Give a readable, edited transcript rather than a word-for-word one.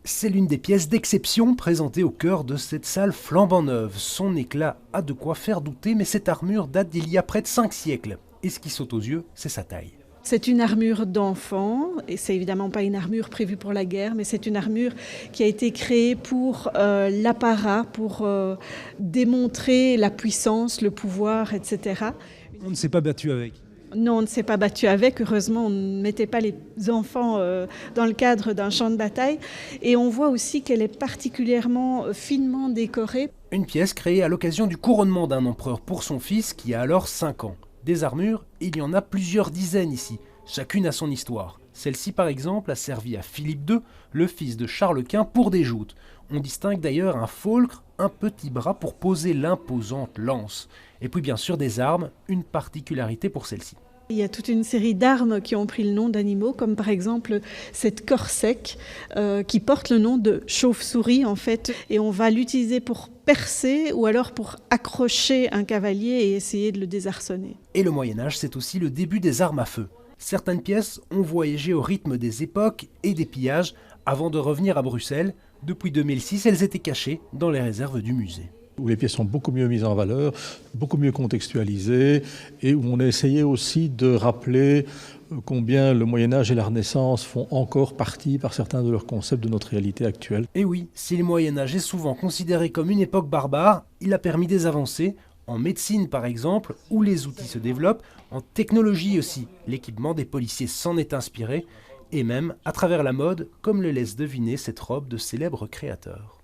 C'est l'une des pièces d'exception présentées au cœur de cette salle flambant neuve. Son éclat a de quoi faire douter, mais cette armure date d'il y a près de 5 siècles. Et ce qui saute aux yeux, c'est sa taille. C'est une armure d'enfant, et c'est évidemment pas une armure prévue pour la guerre, mais c'est une armure qui a été créée pour l'apparat, pour démontrer la puissance, le pouvoir, etc. On ne s'est pas battu avec. Non, on ne s'est pas battu avec. Heureusement, on ne mettait pas les enfants dans le cadre d'un champ de bataille. Et on voit aussi qu'elle est particulièrement finement décorée. Une pièce créée à l'occasion du couronnement d'un empereur pour son fils qui a alors 5 ans. Des armures, il y en a plusieurs dizaines ici. Chacune a son histoire. Celle-ci, par exemple, a servi à Philippe II, le fils de Charles Quint, pour des joutes. On distingue d'ailleurs un folcre, un petit bras pour poser l'imposante lance. Et puis bien sûr des armes, une particularité pour celle-ci. Il y a toute une série d'armes qui ont pris le nom d'animaux, comme par exemple cette corsec qui porte le nom de chauve-souris en fait. Et on va l'utiliser pour percer ou alors pour accrocher un cavalier et essayer de le désarçonner. Et le Moyen-Âge, c'est aussi le début des armes à feu. Certaines pièces ont voyagé au rythme des époques et des pillages avant de revenir à Bruxelles. Depuis 2006, elles étaient cachées dans les réserves du musée. Où les pièces sont beaucoup mieux mises en valeur, beaucoup mieux contextualisées, et où on a essayé aussi de rappeler combien le Moyen-Âge et la Renaissance font encore partie, par certains de leurs concepts, de notre réalité actuelle. Et oui, si le Moyen-Âge est souvent considéré comme une époque barbare, il a permis des avancées, en médecine par exemple, où les outils se développent, en technologie aussi, l'équipement des policiers s'en est inspiré, et même à travers la mode, comme le laisse deviner cette robe de célèbres créateurs.